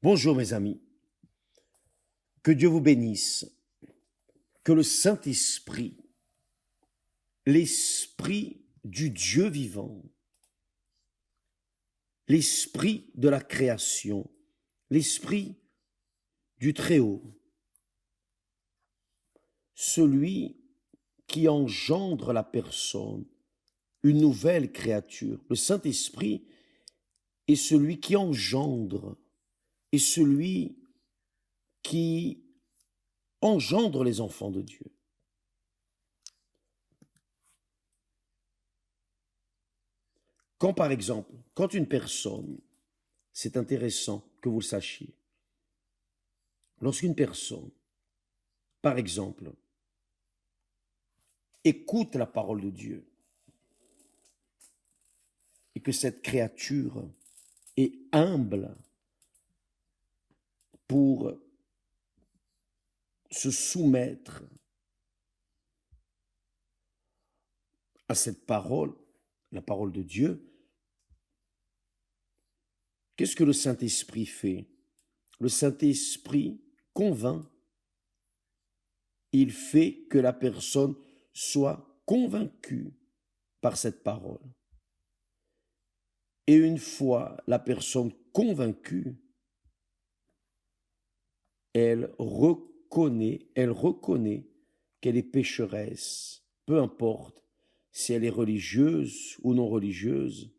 Bonjour mes amis, que Dieu vous bénisse, que le Saint-Esprit, l'Esprit du Dieu vivant, l'Esprit de la création, l'Esprit du Très-Haut, celui qui engendre la personne, une nouvelle créature. Le Saint-Esprit est celui qui engendre, est celui qui engendre les enfants de Dieu. Quand par exemple, quand une personne, c'est intéressant que vous le sachiez, lorsqu'une personne, par exemple, écoute la parole de Dieu et que cette créature est humble pour se soumettre à cette parole, la parole de Dieu, qu'est-ce que le Saint-Esprit fait? Le Saint-Esprit convainc. Il fait que la personne soit convaincue par cette parole. Et une fois la personne convaincue, elle reconnaît qu'elle est pécheresse, peu importe si elle est religieuse ou non religieuse,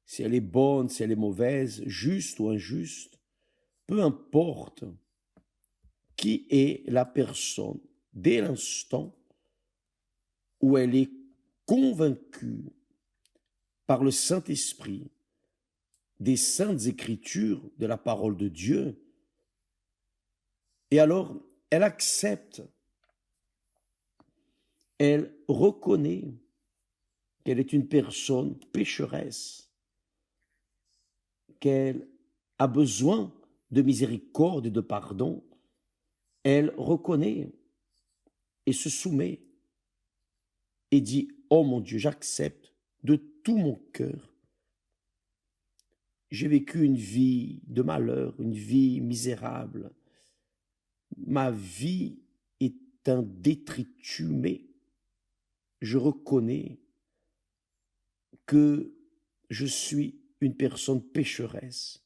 si elle est bonne, si elle est mauvaise, juste ou injuste, peu importe qui est la personne, dès l'instant où elle est convaincue par le Saint-Esprit des saintes écritures, de la parole de Dieu, et alors elle accepte, elle reconnaît qu'elle est une personne pécheresse, qu'elle a besoin de miséricorde et de pardon, elle reconnaît et se soumet et dit « Oh mon Dieu, j'accepte de tout mon cœur. J'ai vécu une vie de malheur, une vie misérable. Ma vie est un détritus, mais je reconnais que je suis une personne pécheresse.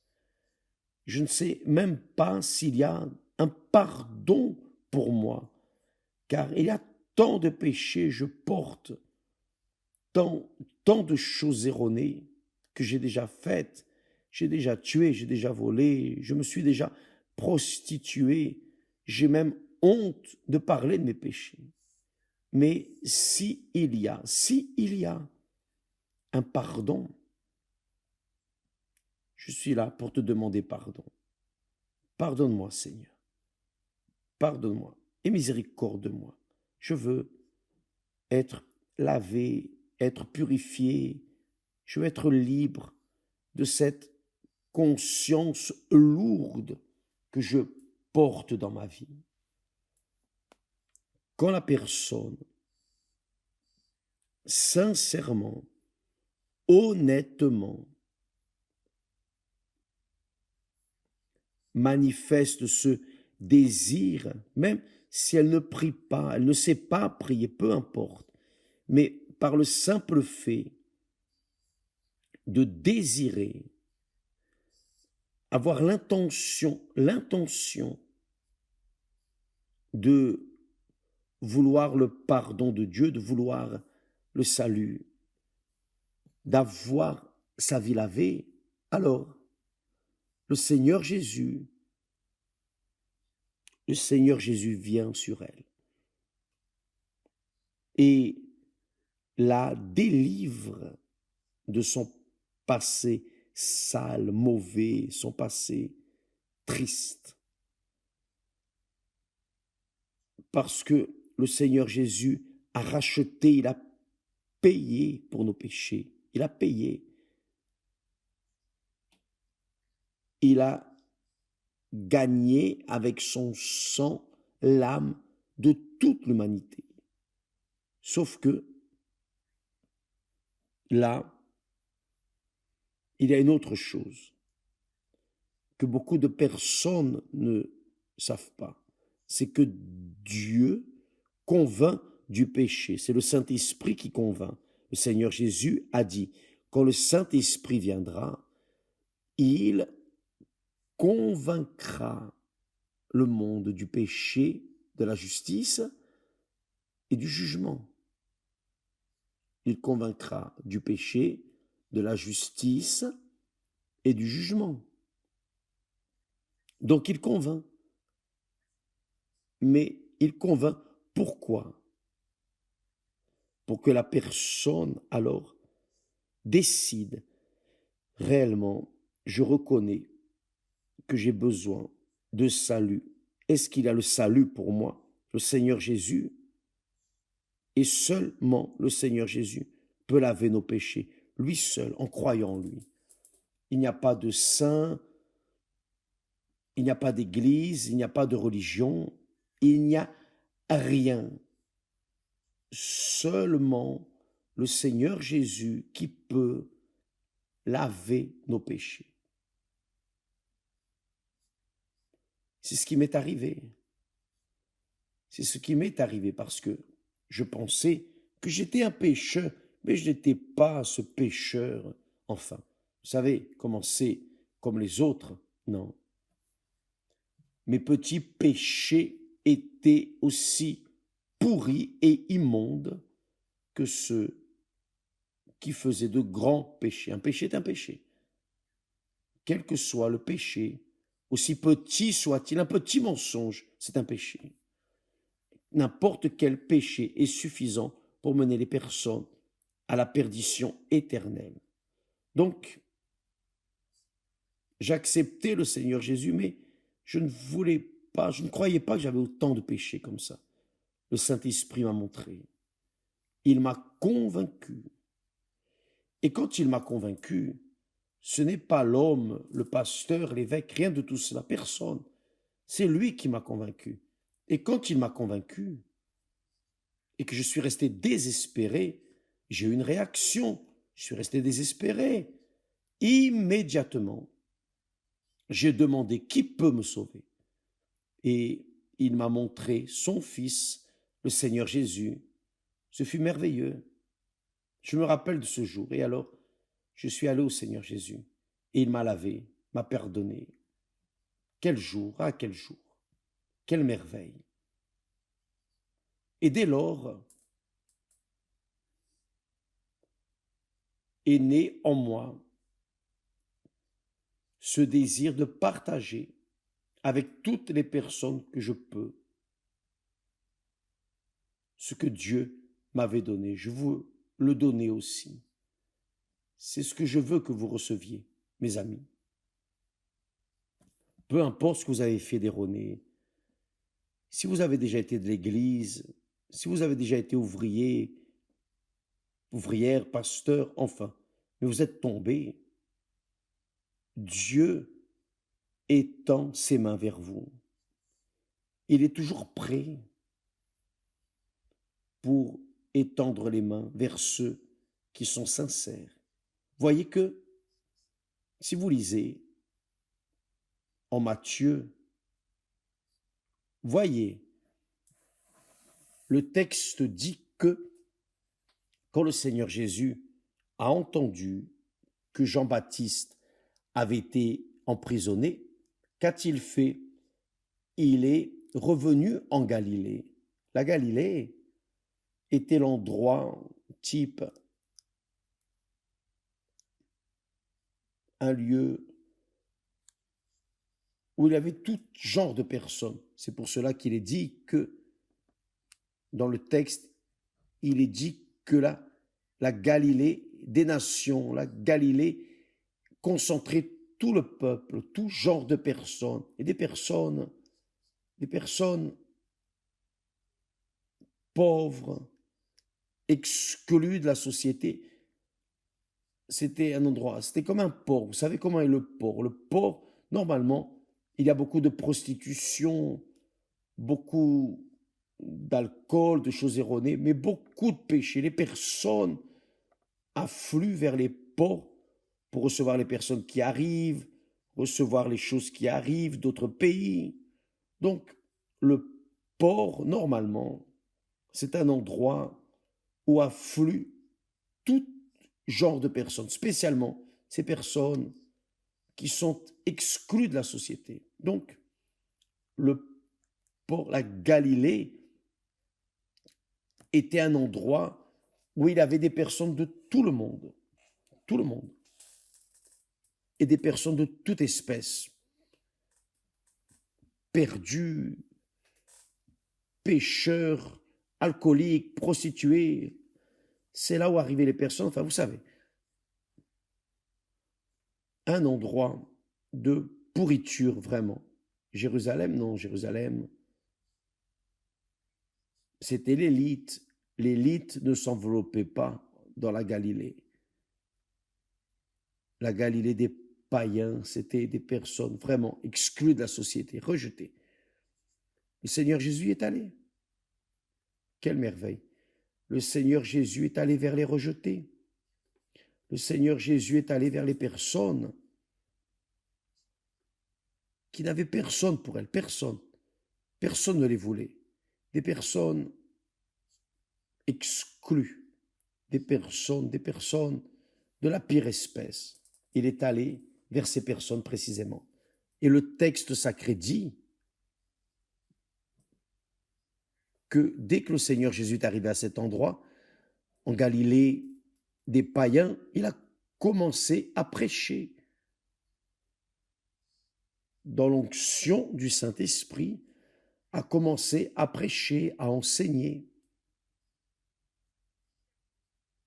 Je ne sais même pas s'il y a un pardon pour moi, car il y a tant de péchés, je porte tant de choses erronées que j'ai déjà faites. J'ai déjà tué, j'ai déjà volé, je me suis déjà prostitué, j'ai même honte de parler de mes péchés. Mais s'il y a un pardon, je suis là pour te demander pardon. Pardonne-moi, Seigneur. Pardonne-moi et miséricorde-moi. Je veux être lavé, être purifié. Je veux être libre de cette conscience lourde que je porte dans ma vie. Quand la personne, sincèrement, honnêtement, manifeste ce désir, même si elle ne prie pas, elle ne sait pas prier, peu importe, mais par le simple fait de désirer, avoir l'intention de vouloir le pardon de Dieu, de vouloir le salut, d'avoir sa vie lavée, alors le Seigneur Jésus vient sur elle et la délivre de son passé sale, mauvais, son passé triste. Parce que le Seigneur Jésus a racheté, il a payé pour nos péchés. Il a payé. Il a gagné avec son sang l'âme de toute l'humanité. Sauf que là, il y a une autre chose. que beaucoup de personnes ne savent pas, c'est que Dieu convainc du péché. C'est le Saint-Esprit qui convainc. Le Seigneur Jésus a dit, quand le Saint-Esprit viendra, il convaincra le monde du péché, de la justice et du jugement. Il convaincra du péché, de la justice et du jugement. Donc il convainc. Mais il convainc pourquoi? Pour que la personne alors décide réellement, je reconnais que j'ai besoin de salut. Est-ce qu'il a le salut pour moi? Le Seigneur Jésus, et seulement le Seigneur Jésus peut laver nos péchés. Lui seul, en croyant en lui. Il n'y a pas de saint, il n'y a pas d'église, il n'y a pas de religion, il n'y a rien. Seulement le Seigneur Jésus qui peut laver nos péchés. C'est ce qui m'est arrivé. C'est ce qui m'est arrivé parce que je pensais que j'étais un pécheur, mais je n'étais pas ce pécheur. Enfin, vous savez comment c'est comme les autres? Non. Mes petits péchés étaient aussi pourris et immondes que ceux qui faisaient de grands péchés. Un péché est un péché. Quel que soit le péché, aussi petit soit-il, un petit mensonge, c'est un péché. N'importe quel péché est suffisant pour mener les personnes à la perdition éternelle. Donc, j'acceptais le Seigneur Jésus, mais je ne voulais pas, je ne croyais pas que j'avais autant de péchés comme ça. Le Saint-Esprit m'a montré. Il m'a convaincu. Et quand il m'a convaincu, ce n'est pas l'homme, le pasteur, l'évêque, rien de tout cela, personne. C'est lui qui m'a convaincu. Et quand il m'a convaincu, et que je suis resté désespéré, j'ai eu une réaction, je suis resté désespéré. Immédiatement, j'ai demandé qui peut me sauver. Et il m'a montré son Fils, le Seigneur Jésus. Ce fut merveilleux. Je me rappelle de ce jour. Et alors, je suis allé au Seigneur Jésus. Et il m'a lavé, m'a pardonné. Quel jour, ah quel jour, quelle merveille. Et dès lors, est né en moi ce désir de partager avec toutes les personnes que je peux ce que Dieu m'avait donné. Je veux le donner aussi. C'est ce que je veux que vous receviez, mes amis. Peu importe ce que vous avez fait d'erroné, si vous avez déjà été de l'église, si vous avez déjà été ouvrier, ouvrière, pasteur, enfin, mais vous êtes tombé, Dieu étend ses mains vers vous. Il est toujours prêt pour étendre les mains vers ceux qui sont sincères. Voyez que, si vous lisez en Matthieu, voyez, le texte dit que quand le Seigneur Jésus a entendu que Jean-Baptiste avait été emprisonné, qu'a-t-il fait? Il est revenu en Galilée. La Galilée était l'endroit type, un lieu où il y avait tout genre de personnes. C'est pour cela qu'il est dit que, dans le texte, il est dit que la Galilée des nations, la Galilée concentrait tout le peuple, tout genre de personnes, et des personnes pauvres, exclues de la société. C'était un endroit, c'était comme un port. Vous savez comment est le port? Le port, normalement, il y a beaucoup de prostitution, beaucoup d'alcool, de choses erronées, mais beaucoup de péchés. Les personnes affluent vers les ports pour recevoir les personnes qui arrivent, recevoir les choses qui arrivent d'autres pays. Donc, le port, normalement, c'est un endroit où affluent tout genre de personnes, spécialement ces personnes qui sont exclues de la société. Donc, le port, la Galilée, était un endroit où il y avait des personnes de tout le monde, et des personnes de toute espèce, perdus, pêcheurs, alcooliques, prostituées. C'est là où arrivaient les personnes, enfin vous savez, un endroit de pourriture vraiment. Jérusalem, non, Jérusalem, c'était l'élite. L'élite ne s'enveloppait pas dans la Galilée. La Galilée des païens, c'était des personnes vraiment exclues de la société, rejetées. Le Seigneur Jésus est allé. Quelle merveille! Le Seigneur Jésus est allé vers les rejetés. Le Seigneur Jésus est allé vers les personnes qui n'avaient personne pour elles, personne. Personne ne les voulait. Des personnes exclues, des personnes de la pire espèce. Il est allé vers ces personnes précisément. Et le texte sacré dit que dès que le Seigneur Jésus est arrivé à cet endroit, en Galilée des païens, il a commencé à prêcher. Dans l'onction du Saint-Esprit, a commencé à prêcher, à enseigner.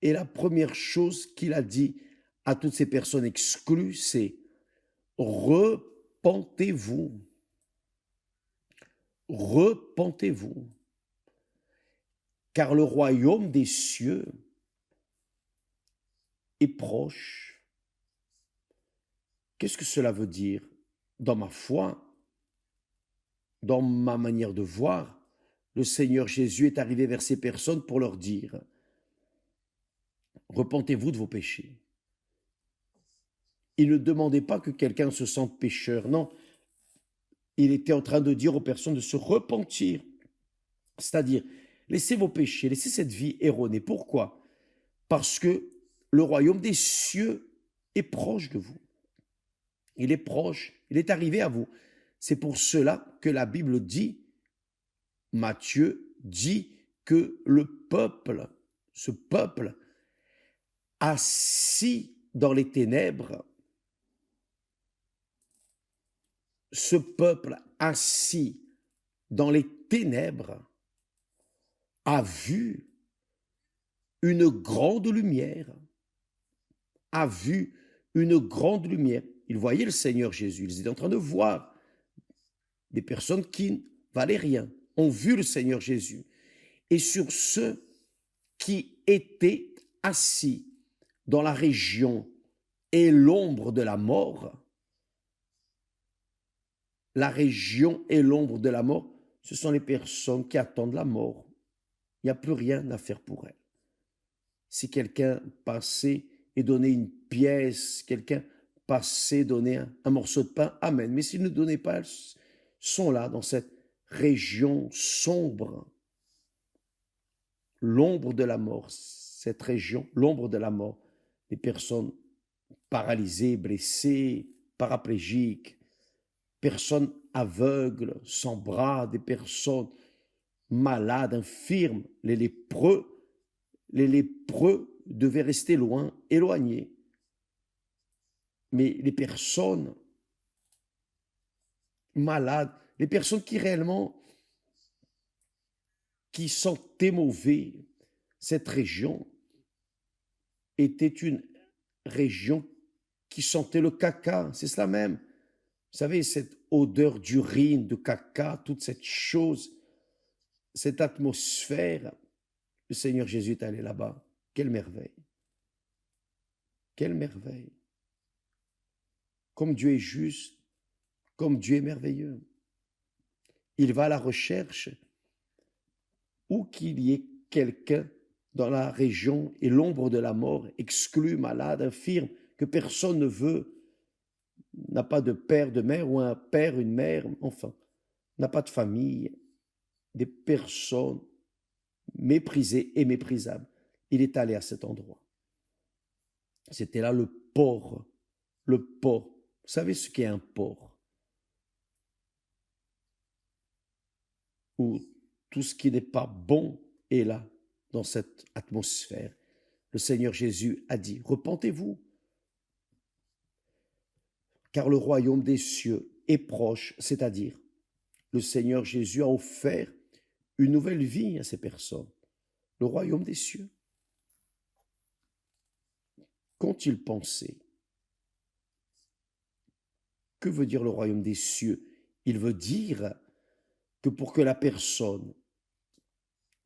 Et la première chose qu'il a dit à toutes ces personnes exclues, c'est « Repentez-vous, repentez-vous, car le royaume des cieux est proche. » Qu'est-ce que cela veut dire? Dans ma foi, dans ma manière de voir, le Seigneur Jésus est arrivé vers ces personnes pour leur dire « Repentez-vous de vos péchés ». Il ne demandait pas que quelqu'un se sente pécheur, non. Il était en train de dire aux personnes de se repentir, c'est-à-dire laissez vos péchés, laissez cette vie erronée. Pourquoi? Parce que le royaume des cieux est proche de vous. Il est proche, il est arrivé à vous. C'est pour cela que la Bible dit, Matthieu dit que le peuple, ce peuple, assis dans les ténèbres, ce peuple assis dans les ténèbres a vu une grande lumière, a vu une grande lumière. Ils voyaient le Seigneur Jésus, ils étaient en train de voir des personnes qui ne valaient rien, ont vu le Seigneur Jésus. Et sur ceux qui étaient assis dans la région et l'ombre de la mort, la région et l'ombre de la mort, ce sont les personnes qui attendent la mort. Il n'y a plus rien à faire pour elles. Si quelqu'un passait et donnait une pièce, quelqu'un passait, donnait un morceau de pain, amen. Mais s'ils ne donnaient pas, elles sont là dans cette région sombre, l'ombre de la mort, cette région, l'ombre de la mort, des personnes paralysées, blessées, paraplégiques, personnes aveugles, sans bras, des personnes malades, infirmes, les lépreux devaient rester loin, éloignés. Mais les personnes malades, les personnes qui réellement qui sentaient mauvais, cette région était une région qui sentait le caca, c'est cela même. Vous savez, cette odeur d'urine, de caca, toute cette chose, cette atmosphère, le Seigneur Jésus est allé là-bas. Quelle merveille! Quelle merveille! Comme Dieu est juste, comme Dieu est merveilleux. Il va à la recherche où qu'il y ait quelqu'un dans la région et l'ombre de la mort, exclu, malade, infirme, que personne ne veut. n'a pas de père, de mère, ou un père, une mère, enfin, n'a pas de famille, des personnes méprisées et méprisables. Il est allé à cet endroit. C'était là le port. Le port. Vous savez ce qu'est un port? Où tout ce qui n'est pas bon est là, dans cette atmosphère. Le Seigneur Jésus a dit, repentez-vous, car le royaume des cieux est proche, c'est-à-dire le Seigneur Jésus a offert une nouvelle vie à ces personnes, le royaume des cieux. Qu'ont-ils pensé? Que veut dire le royaume des cieux? Il veut dire que pour que la personne,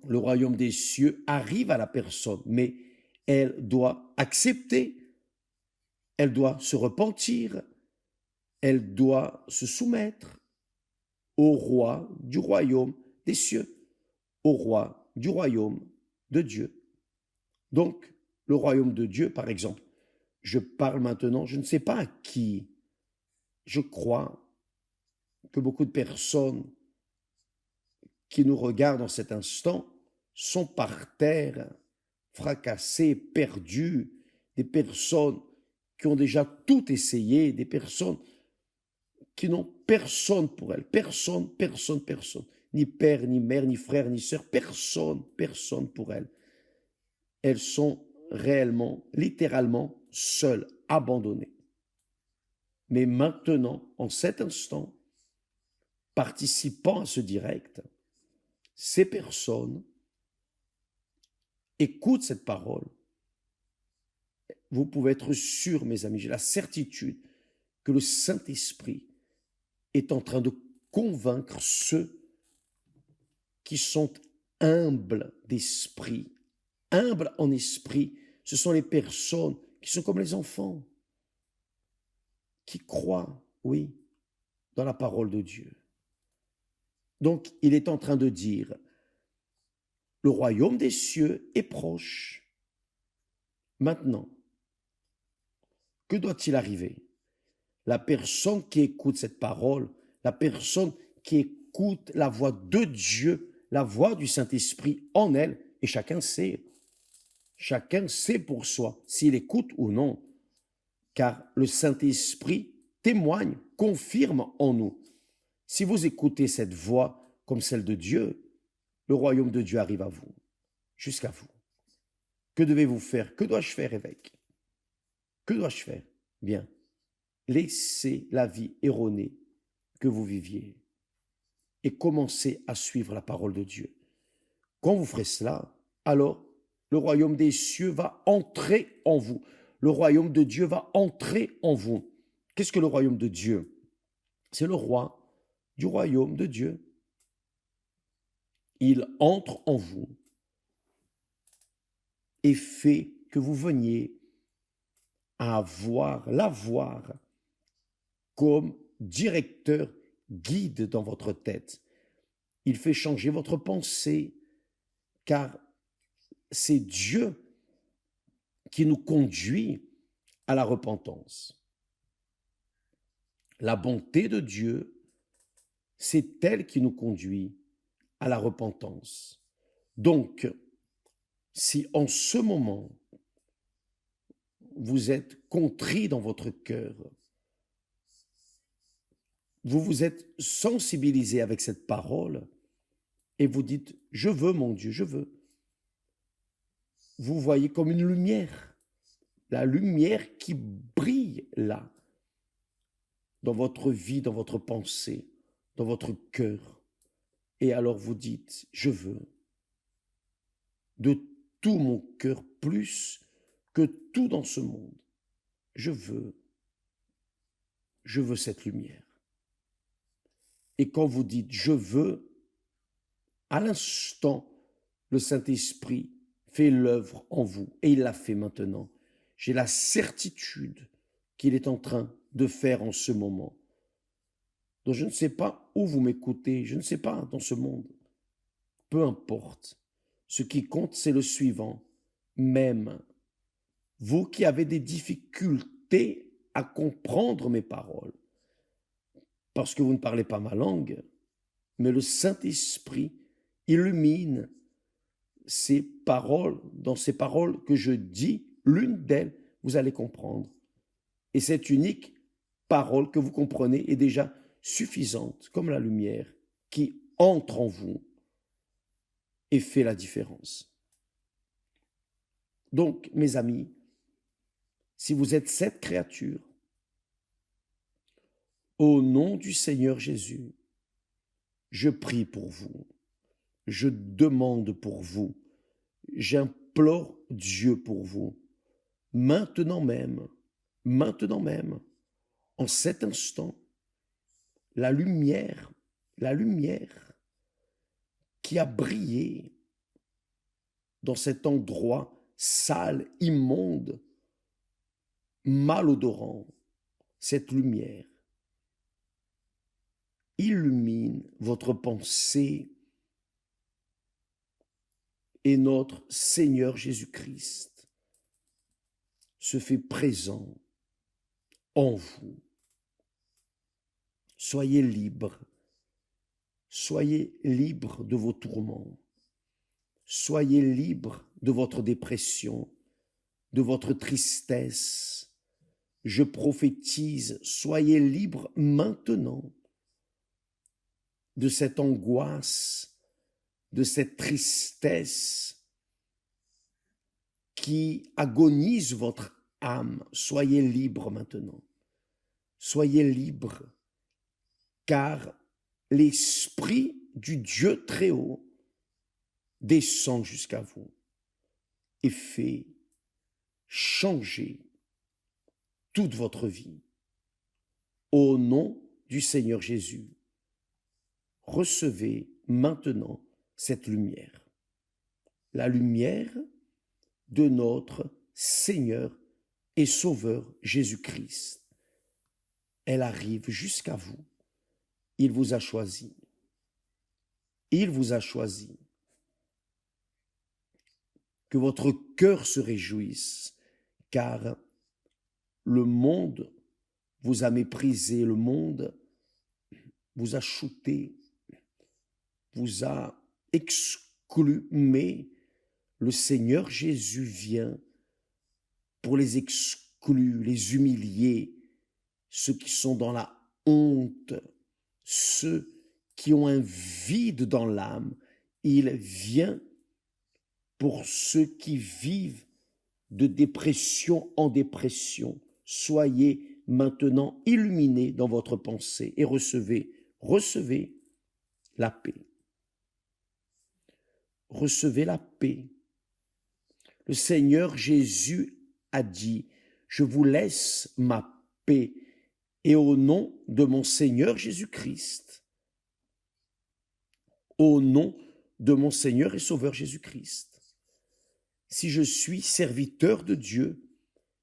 le royaume des cieux arrive à la personne, mais elle doit accepter, elle doit se repentir, elle doit se soumettre au roi du royaume des cieux, au roi du royaume de Dieu. Donc, le royaume de Dieu, par exemple, je parle maintenant, je ne sais pas à qui, je crois que beaucoup de personnes qui nous regardent en cet instant sont par terre, fracassées, perdues, des personnes qui ont déjà tout essayé, des personnes qui n'ont personne pour elles, personne, personne, personne, ni père, ni mère, ni frère, ni sœur, personne, personne pour elles. Elles sont réellement, littéralement seules, abandonnées. Mais maintenant, en cet instant, participant à ce direct, ces personnes écoutent cette parole. Vous pouvez être sûrs, mes amis, j'ai la certitude que le Saint-Esprit est en train de convaincre ceux qui sont humbles d'esprit. Humbles en esprit, ce sont les personnes qui sont comme les enfants, qui croient, oui, dans la parole de Dieu. Donc, il est en train de dire, le royaume des cieux est proche. Maintenant, que doit-il arriver? La personne qui écoute cette parole, la personne qui écoute la voix de Dieu, la voix du Saint-Esprit en elle, et chacun sait pour soi s'il écoute ou non, car le Saint-Esprit témoigne, confirme en nous. Si vous écoutez cette voix comme celle de Dieu, le royaume de Dieu arrive à vous, jusqu'à vous. Que devez-vous faire? Que dois-je faire, évêque? Que dois-je faire? Bien, laissez la vie erronée que vous viviez et commencez à suivre la parole de Dieu. Quand vous ferez cela, alors le royaume des cieux va entrer en vous. Le royaume de Dieu va entrer en vous. Qu'est-ce que le royaume de Dieu? C'est le roi du royaume de Dieu. Il entre en vous et fait que vous veniez à l'avoir comme directeur, guide dans votre tête. Il fait changer votre pensée, car c'est Dieu qui nous conduit à la repentance. La bonté de Dieu, c'est elle qui nous conduit à la repentance. Donc, si en ce moment, vous êtes contrit dans votre cœur, vous vous êtes sensibilisé avec cette parole et vous dites, je veux mon Dieu, je veux. Vous voyez comme une lumière, la lumière qui brille là, dans votre vie, dans votre pensée, dans votre cœur. Et alors vous dites, je veux, de tout mon cœur, plus que tout dans ce monde, je veux cette lumière. Et quand vous dites, je veux, à l'instant, le Saint-Esprit fait l'œuvre en vous, et il l'a fait maintenant. J'ai la certitude qu'il est en train de faire en ce moment. Donc je ne sais pas où vous m'écoutez, je ne sais pas dans ce monde. Peu importe. Ce qui compte, c'est le suivant. Même vous qui avez des difficultés à comprendre mes paroles, parce que vous ne parlez pas ma langue, mais le Saint-Esprit illumine ces paroles, dans ces paroles que je dis, l'une d'elles, vous allez comprendre. Et cette unique parole que vous comprenez est déjà suffisante, comme la lumière qui entre en vous et fait la différence. Donc, mes amis, si vous êtes cette créature, au nom du Seigneur Jésus, je prie pour vous, je demande pour vous, j'implore Dieu pour vous, maintenant même, en cet instant, la lumière qui a brillé dans cet endroit sale, immonde, malodorant, cette lumière illumine votre pensée et notre Seigneur Jésus-Christ se fait présent en vous. Soyez libres de vos tourments, soyez libres de votre dépression, de votre tristesse. Je prophétise, soyez libres maintenant de cette angoisse, de cette tristesse qui agonise votre âme. Soyez libres maintenant. Soyez libres, car l'Esprit du Dieu très haut descend jusqu'à vous et fait changer toute votre vie. Au nom du Seigneur Jésus, recevez maintenant cette lumière, la lumière de notre Seigneur et Sauveur Jésus-Christ. Elle arrive jusqu'à vous. Il vous a choisi. Il vous a choisi. Que votre cœur se réjouisse, car le monde vous a méprisé, le monde vous a shooté, vous a exclu, mais le Seigneur Jésus vient pour les exclus, les humilier, ceux qui sont dans la honte, ceux qui ont un vide dans l'âme. Il vient pour ceux qui vivent de dépression en dépression. Soyez maintenant illuminés dans votre pensée et recevez la paix. Recevez la paix. Le Seigneur Jésus a dit, je vous laisse ma paix, et au nom de mon Seigneur Jésus-Christ, au nom de mon Seigneur et Sauveur Jésus-Christ, si je suis serviteur de Dieu,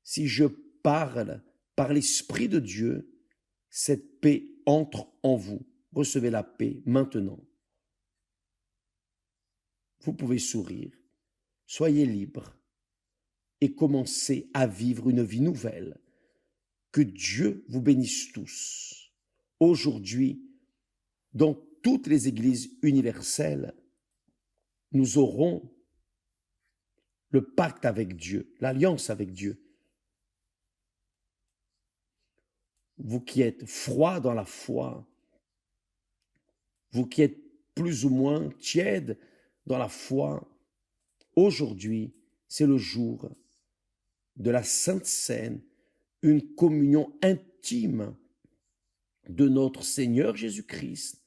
si je parle par l'Esprit de Dieu, cette paix entre en vous. Recevez la paix maintenant. Vous pouvez sourire, soyez libres et commencez à vivre une vie nouvelle. Que Dieu vous bénisse tous. Aujourd'hui, dans toutes les églises universelles, nous aurons le pacte avec Dieu, l'alliance avec Dieu. Vous qui êtes froid dans la foi, vous qui êtes plus ou moins tiède dans la foi, aujourd'hui, c'est le jour de la Sainte Seine, une communion intime de notre Seigneur Jésus-Christ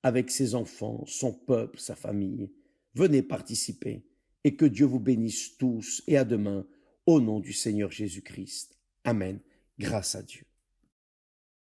avec ses enfants, son peuple, sa famille. Venez participer et que Dieu vous bénisse tous et à demain au nom du Seigneur Jésus-Christ. Amen. Grâce à Dieu.